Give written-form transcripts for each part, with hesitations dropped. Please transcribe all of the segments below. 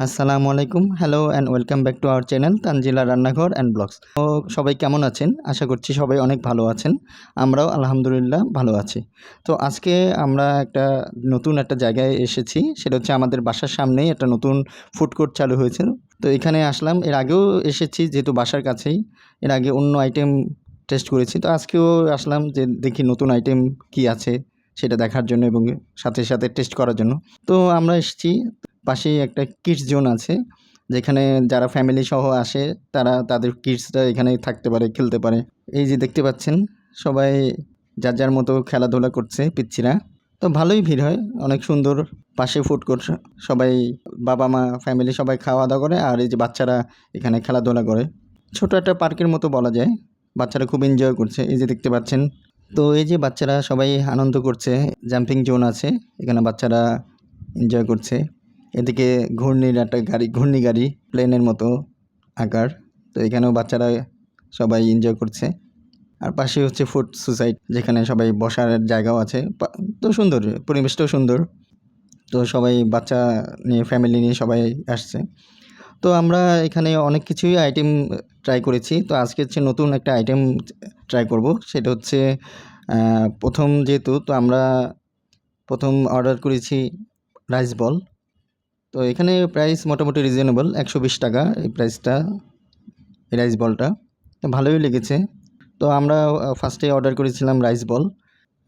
আসসালামু আলাইকুম। Hello and welcome back to our channel Tanjila রান্নাঘর অ্যান্ড ব্লগস। তো সবাই কেমন আছেন? আশা করছি সবাই অনেক ভালো আছেন। আমরাও আলহামদুলিল্লাহ ভালো আছি। তো আজকে আমরা নতুন একটা জায়গায় এসেছি। সেটা হচ্ছে আমাদের বাসার সামনেই একটা নতুন ফুড কোর্ট চালু হয়েছে। তো এখানে আসলাম। এর আগেও এসেছি যেহেতু বাসার কাছেই। এর আগে অন্য আইটেম টেস্ট করেছি। তো আজকেও আসলাম যে দেখি নতুন আইটেম কী আছে সেটা দেখার জন্য এবং সাথে টেস্ট করার জন্য। তো আমরা এসেছি, পাশেই একটা কিডস জোন আছে, যেখানে যারা ফ্যামিলি সহ আসে তারা তাদের কিডসরা এখানে থাকতে পারে, খেলতে পারে। এই যে দেখতে পাচ্ছেন সবাই যার যার মতো খেলাধুলা করছে পিচ্চিরা। তো ভালোই ভিড় হয়, অনেক সুন্দর। পাশে ফুড কোর্ট, সবাই বাবা মা ফ্যামিলি সবাই খাওয়া দাওয়া করে, আর এই যে বাচ্চারা এখানে খেলাধুলা করে। ছোট একটা পার্কের মতো বলা যায়। বাচ্চারা খুব এনজয় করছে, এই যে দেখতে পাচ্ছেন। তো এই যে বাচ্চারা সবাই আনন্দ করছে, জাম্পিং জোন আছে, এখানে বাচ্চারা এনজয় করছে। এদিকে ঘূর্ণি গাড়ি প্লেনের মতো আকার। তো এখানেও বাচ্চারা সবাই এনজয় করছে। আর পাশে হচ্ছে ফুড সোসাইটি, যেখানে সবাই বসার জায়গাও আছে। তো সুন্দর, পরিবেশটাও সুন্দর। তো সবাই বাচ্চা নিয়ে, ফ্যামিলি নিয়ে সবাই আসছে। তো আমরা এখানে অনেক কিছুই আইটেম ট্রাই করেছি। তো আজকে হচ্ছে নতুন একটা আইটেম ট্রাই করব। সেটা হচ্ছে প্রথম যেহেতু, তো আমরা প্রথম অর্ডার করেছি রাইস বল। তো এখানে প্রাইস মোটামুটি রিজনেবল, 120 টাকা এই প্রাইসটা, এই রাইস বলটা। তো ভালোই লেগেছে। তো আমরা ফার্স্টে অর্ডার করেছিলাম রাইস বল।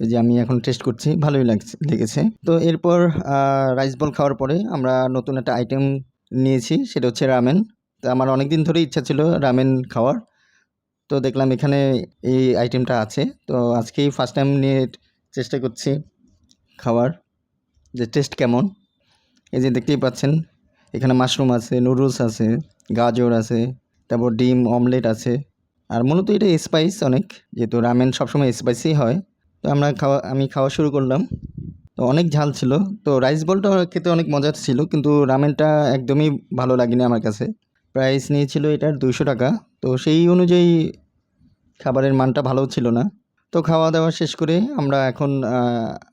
এই যে আমি এখন টেস্ট করছি, ভালোই লেগেছে। তো এরপর রাইস বল খাওয়ার পরে আমরা নতুন একটা আইটেম নিয়েছি, সেটা হচ্ছে রামেন। তো আমার অনেক দিন ধরেই ইচ্ছা ছিল রামেন খাওয়ার। তো দেখলাম এখানে এই আইটেমটা আছে। তো আজকেই ফার্স্ট টাইম নিয়ে চেষ্টা করছি খাওয়ার, যে টেস্ট কেমন। এই যে দেখতেই পাচ্ছেন এখানে মাশরুম আছে, নুডলস আছে, গাজর আছে, তারপর ডিম অমলেট আছে। আর মূলত এটা স্পাইস অনেক, যেহেতু রামেন সবসময় স্পাইসি হয়। তো আমি খাওয়া শুরু করলাম। তো অনেক ঝাল ছিল। তো রাইস বলটা খেতে অনেক মজার ছিল, কিন্তু রামেনটা একদমই ভালো লাগেনি আমার কাছে। প্রাইস নিয়েছিল এটার 200 টাকা। তো সেই অনুযায়ী খাবারের মানটা ভালো ছিল না। তো খাওয়া দাওয়া শেষ করে আমরা এখন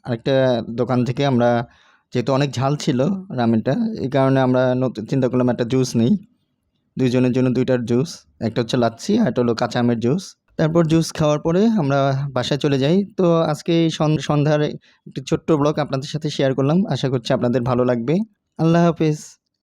আরেকটা দোকান থেকে আমরা, যেহেতু অনেক ঝাল ছিল রামেনটা, এই কারণে আমরা চিন্তা করলাম একটা জুস নিই। দুইজনের জন্য 2টার জুস, একটা হচ্ছে লাচ্ছি আর একটা হলো কাঁচা আমের জুস। তারপর জুস খাওয়ার পরে আমরা বাসায় চলে যাই। তো আজকে এই সন্ধ্যার একটি ছোট্ট ব্লগ আপনাদের সাথে শেয়ার করলাম। আশা করছি আপনাদের ভালো লাগবে। আল্লাহ হাফেজ।